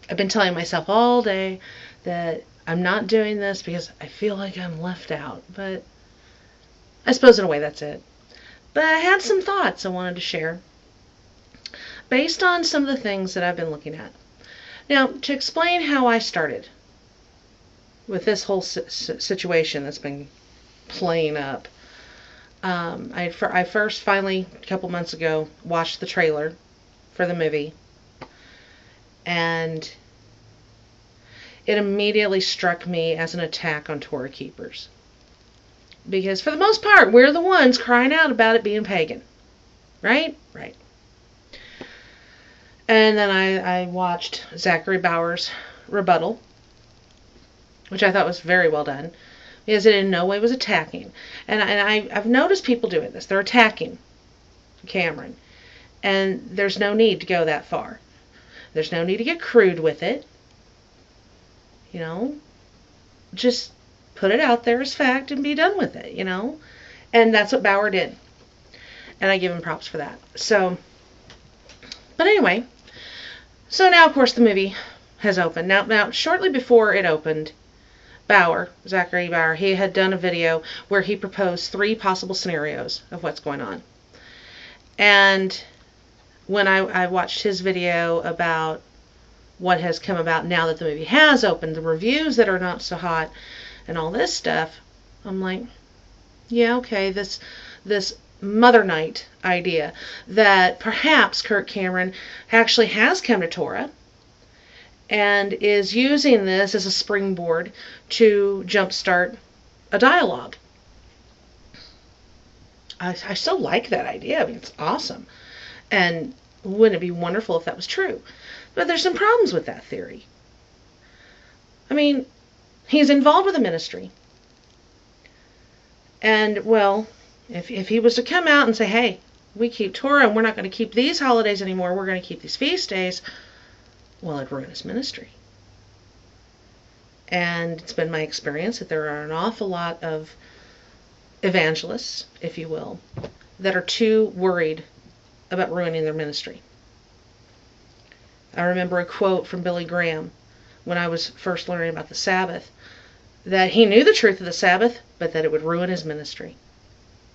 I've been telling myself all day that I'm not doing this because I feel like I'm left out. But I suppose in a way that's it. But I had some thoughts I wanted to share based on some of the things that I've been looking at. Now, to explain how I started with this whole situation that's been playing up, I first finally, a couple months ago, watched the trailer for the movie, and it immediately struck me as an attack on Torah keepers. Because for the most part, we're the ones crying out about it being pagan. Right? Right. And then I watched Zachary Bauer's rebuttal, which I thought was very well done, because it in no way was attacking. And I've noticed people doing this. They're attacking Cameron. And there's no need to go that far. There's no need to get crude with it. You know, just put it out there as fact and be done with it, you know. And that's what Bauer did. And I give him props for that. So, but anyway, so now, of course, the movie has opened. Now, shortly before it opened, Zachary Bauer, he had done a video where he proposed 3 possible scenarios of what's going on. And when I watched his video about what has come about now that the movie has opened, the reviews that are not so hot, and all this stuff, I'm like, yeah, okay, this Mother Night idea that perhaps Kirk Cameron actually has come to Torah and is using this as a springboard to jumpstart a dialogue. I so like that idea. I mean, it's awesome. And wouldn't it be wonderful if that was true? But there's some problems with that theory. I mean, he's involved with a ministry. And, well, if he was to come out and say, hey, we keep Torah and we're not going to keep these holidays anymore, we're going to keep these feast days, well, it'd ruin his ministry. And it's been my experience that there are an awful lot of evangelists, if you will, that are too worried about ruining their ministry. I remember a quote from Billy Graham when I was first learning about the Sabbath, that he knew the truth of the Sabbath, but that it would ruin his ministry.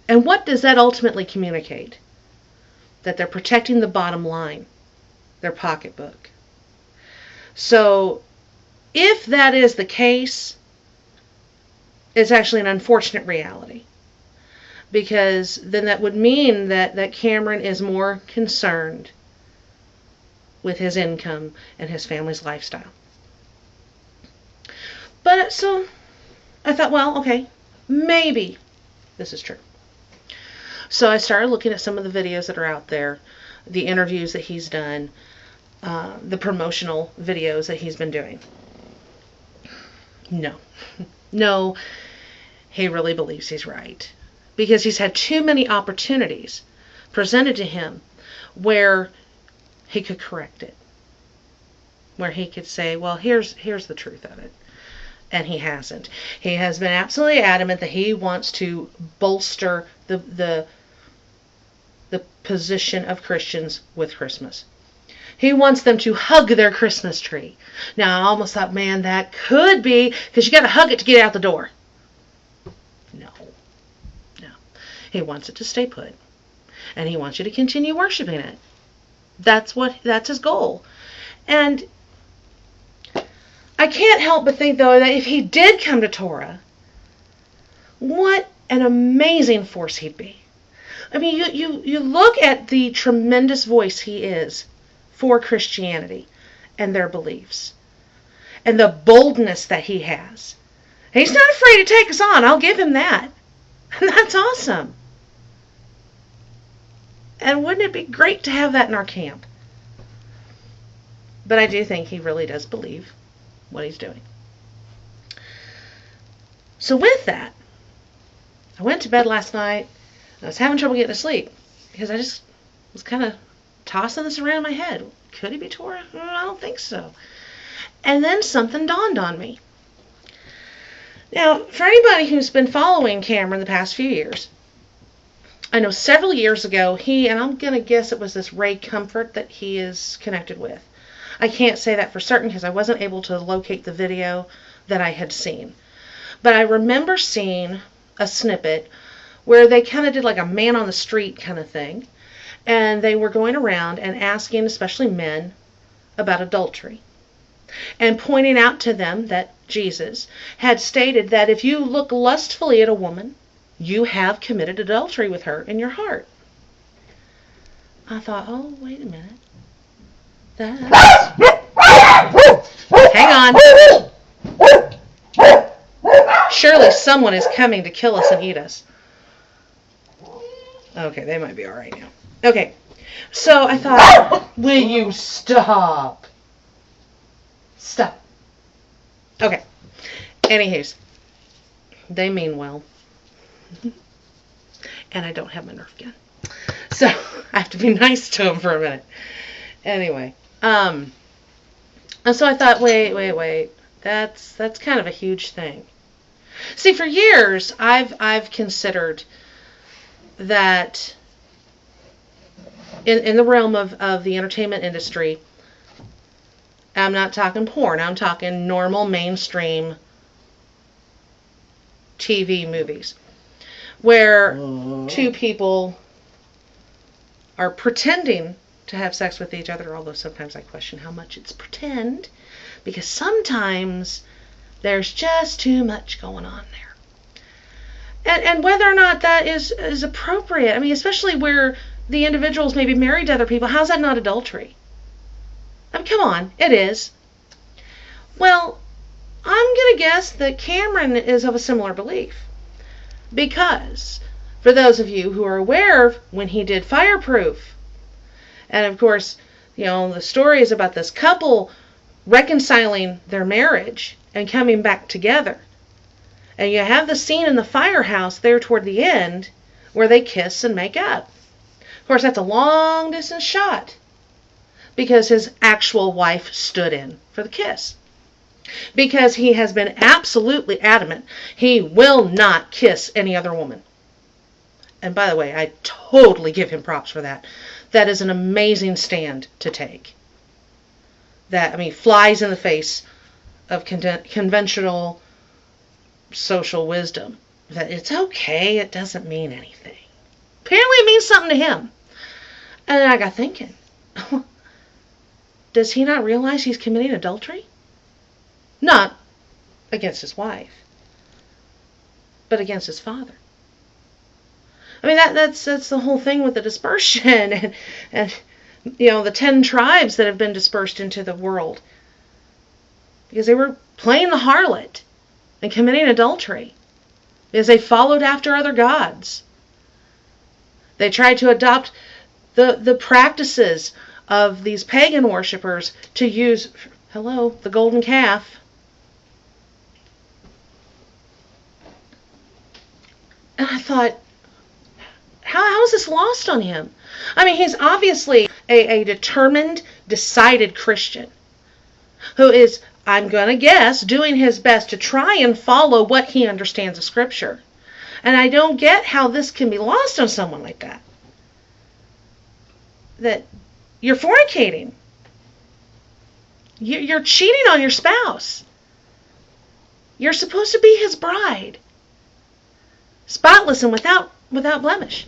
And what does that ultimately communicate? That they're protecting the bottom line, their pocketbook. So, if that is the case, it's actually an unfortunate reality. Because then that would mean that Cameron is more concerned with his income and his family's lifestyle. But so I thought, well, okay, maybe this is true. So I started looking at some of the videos that are out there, the interviews that he's done, the promotional videos that he's been doing. No, he really believes he's right. Because he's had too many opportunities presented to him where he could correct it. Where he could say, well, here's the truth of it. And he hasn't. He has been absolutely adamant that he wants to bolster the position of Christians with Christmas. He wants them to hug their Christmas tree. Now, I almost thought, man, that could be, because you got to hug it to get out the door. No. He wants it to stay put. And he wants you to continue worshiping it. That's his goal. And I can't help but think, though, that if he did come to Torah, what an amazing force he'd be. I mean, you look at the tremendous voice he is for Christianity and their beliefs, and the boldness that he has. He's not afraid to take us on. I'll give him that. And that's awesome. And wouldn't it be great to have that in our camp? But I do think he really does believe what he's doing. So with that, I went to bed last night. I was having trouble getting to sleep because I just was kind of tossing this around in my head. Could he be Torah? I don't think so. And then something dawned on me. Now, for anybody who's been following Cameron the past few years, I know several years ago, and I'm going to guess it was this Ray Comfort that he is connected with. I can't say that for certain because I wasn't able to locate the video that I had seen. But I remember seeing a snippet where they kind of did like a man on the street kind of thing. And they were going around and asking, especially men, about adultery. And pointing out to them that Jesus had stated that if you look lustfully at a woman, you have committed adultery with her in your heart. I thought, oh, wait a minute. Hang on. Surely someone is coming to kill us and eat us. Okay, they might be all right now. Okay, so I thought, will you stop? Stop. Okay. Anywho's, they mean well. And I don't have my Nerf gun. So I have to be nice to them for a minute. Anyway, and so I thought, wait. That's kind of a huge thing. See, for years I've considered that in the realm of the entertainment industry, I'm not talking porn, I'm talking normal mainstream TV movies, where two people are pretending to have sex with each other, although sometimes I question how much it's pretend, because sometimes there's just too much going on there. And whether or not that is appropriate, I mean, especially where the individuals may be married to other people, how's that not adultery? I mean, come on, it is. Well, I'm going to guess that Cameron is of a similar belief. Because, for those of you who are aware of when he did Fireproof, and of course, you know, the story is about this couple reconciling their marriage and coming back together. And you have the scene in the firehouse there toward the end where they kiss and make up. Of course, that's a long distance shot because his actual wife stood in for the kiss. Because he has been absolutely adamant he will not kiss any other woman. And by the way, I totally give him props for that. That is an amazing stand to take. That, I mean, flies in the face of conventional social wisdom. That it's okay, it doesn't mean anything. Apparently it means something to him. And then I got thinking, does he not realize he's committing adultery? Not against his wife, but against his father. I mean, that's the whole thing with the dispersion and you know, the 10 tribes that have been dispersed into the world. Because they were playing the harlot and committing adultery. Because they followed after other gods. They tried to adopt the practices of these pagan worshippers to use, the golden calf. And I thought, how is this lost on him? I mean, he's obviously a determined, decided Christian who is, I'm going to guess, doing his best to try and follow what he understands of Scripture. And I don't get how this can be lost on someone like that. That you're fornicating. You're cheating on your spouse. You're supposed to be his bride. Spotless and without blemish.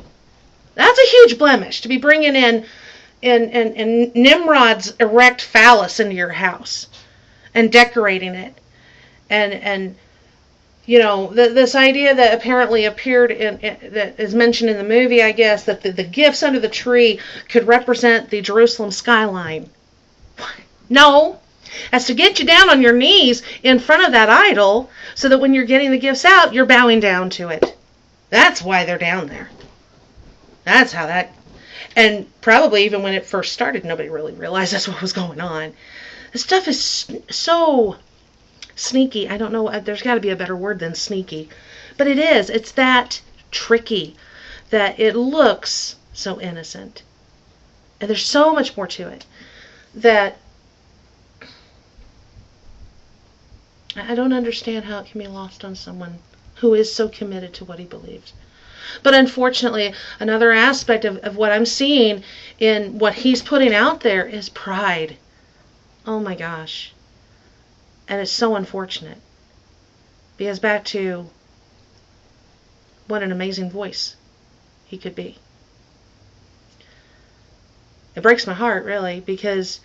That's a huge blemish to be bringing in Nimrod's erect phallus into your house and decorating it. And you know, this idea that apparently appeared that is mentioned in the movie, I guess, that the gifts under the tree could represent the Jerusalem skyline. No. That's to get you down on your knees in front of that idol so that when you're getting the gifts out, you're bowing down to it. That's why they're down there. That's how that... And probably even when it first started, nobody really realized that's what was going on. This stuff is so sneaky. I don't know. There's got to be a better word than sneaky. But it is. It's that tricky that it looks so innocent. And there's so much more to it that I don't understand how it can be lost on someone who is so committed to what he believes. But unfortunately, another aspect of what I'm seeing in what he's putting out there is pride Oh my gosh. And it's so unfortunate. Because back to what an amazing voice he could be. It breaks my heart, really, because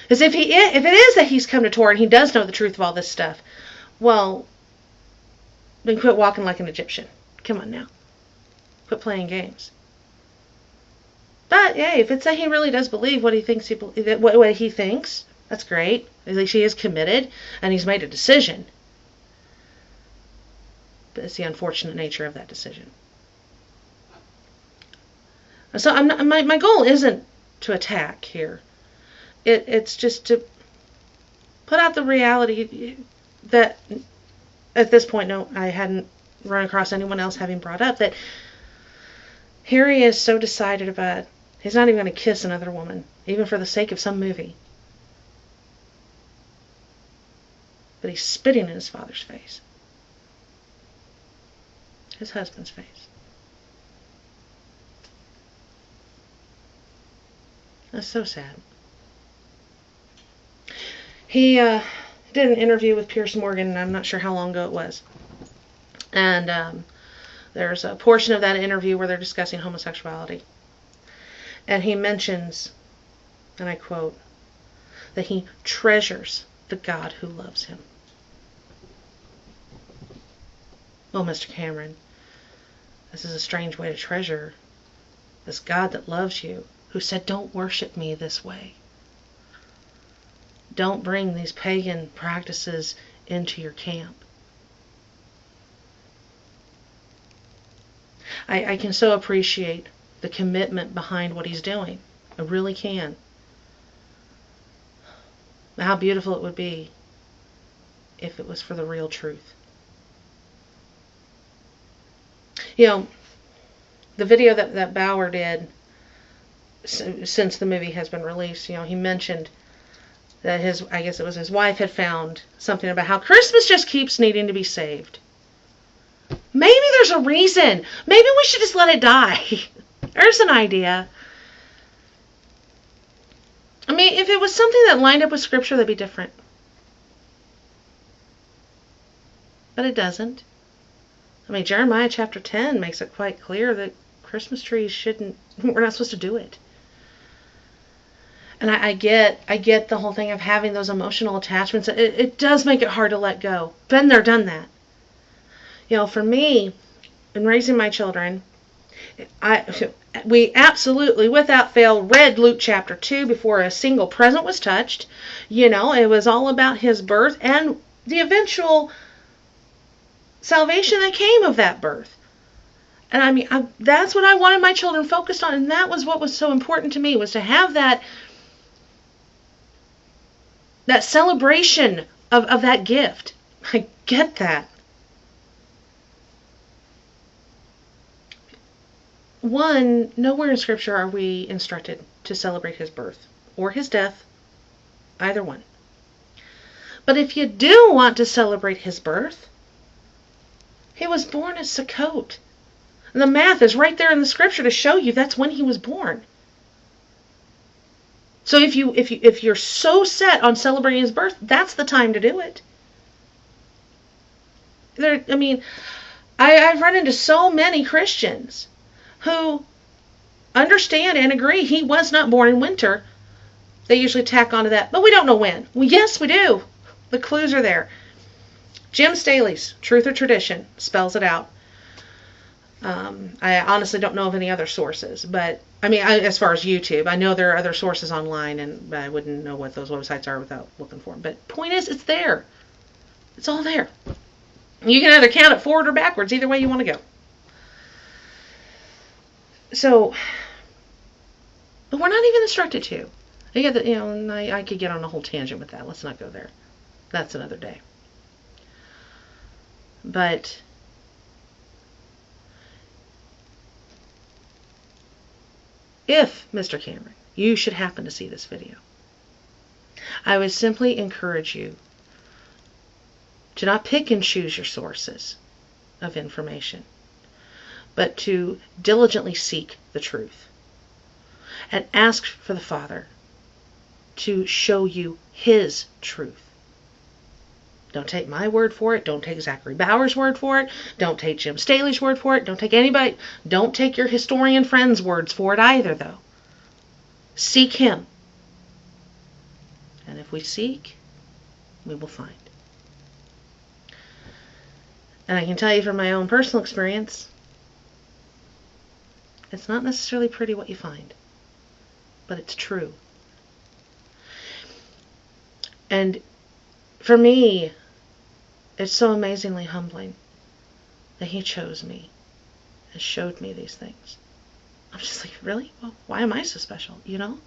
if it is that he's come to Torah and he does know the truth of all this stuff, well, then quit walking like an Egyptian. Come on now. Quit playing games. But, yeah, if it's that he really does believe what he thinks, what he thinks, that's great. At least he is committed, and he's made a decision. But it's the unfortunate nature of that decision. So my goal isn't to attack here. It's just to put out the reality that at this point, no, I hadn't run across anyone else having brought up, that here he is so decided about, he's not even going to kiss another woman, even for the sake of some movie. But he's spitting in his father's face. His husband's face. That's so sad. He did an interview with Piers Morgan, and I'm not sure how long ago it was. And there's a portion of that interview where they're discussing homosexuality. And he mentions, and I quote, that he treasures the God who loves him. Well, Mr. Cameron, this is a strange way to treasure this God that loves you, who said, don't worship me this way. Don't bring these pagan practices into your camp. I can so appreciate the commitment behind what he's doing. I really can. How beautiful it would be if it was for the real truth. You know, the video that Bauer did since the movie has been released, you know, he mentioned that I guess it was his wife had found something about how Christmas just keeps needing to be saved. Maybe there's a reason. Maybe we should just let it die. There's an idea. I mean, if it was something that lined up with Scripture, that'd be different. But it doesn't. I mean, Jeremiah chapter 10 makes it quite clear that Christmas trees we're not supposed to do it. And I get the whole thing of having those emotional attachments. It does make it hard to let go. Been there, done that. You know, for me, in raising my children, we absolutely, without fail, read Luke chapter 2 before a single present was touched. You know, it was all about his birth and the eventual salvation that came of that birth. And I mean, that's what I wanted my children focused on, and that was what was so important to me, was to have that celebration of that gift. I get that. One, nowhere in Scripture are we instructed to celebrate his birth or his death, either one. But if you do want to celebrate his birth, he was born at Sukkot. And the math is right there in the Scripture to show you that's when he was born. So if you're so set on celebrating his birth, that's the time to do it. I've run into so many Christians who understand and agree he was not born in winter. They usually tack onto that, but we don't know when. Well, yes, we do. The clues are there. Jim Staley's Truth or Tradition spells it out. I honestly don't know of any other sources, but I mean, as far as YouTube, I know there are other sources online, and I wouldn't know what those websites are without looking for them. But point is, it's there. It's all there. You can either count it forward or backwards, either way you want to go. So, but we're not even instructed to. And I could get on a whole tangent with that. Let's not go there. That's another day. But if, Mr. Cameron, you should happen to see this video, I would simply encourage you to not pick and choose your sources of information, but to diligently seek the truth and ask for the Father to show you His truth. Don't take my word for it. Don't take Zachary Bauer's word for it. Don't take Jim Staley's word for it. Don't take anybody. Don't take your historian friends' words for it either, though. Seek Him. And if we seek, we will find. And I can tell you from my own personal experience, it's not necessarily pretty what you find, but it's true. And for me, it's so amazingly humbling that He chose me and showed me these things. I'm just like, really? Well, why am I so special, you know?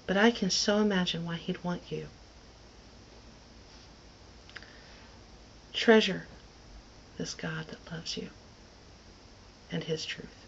But I can so imagine why He'd want you. Treasure this God that loves you and His truth.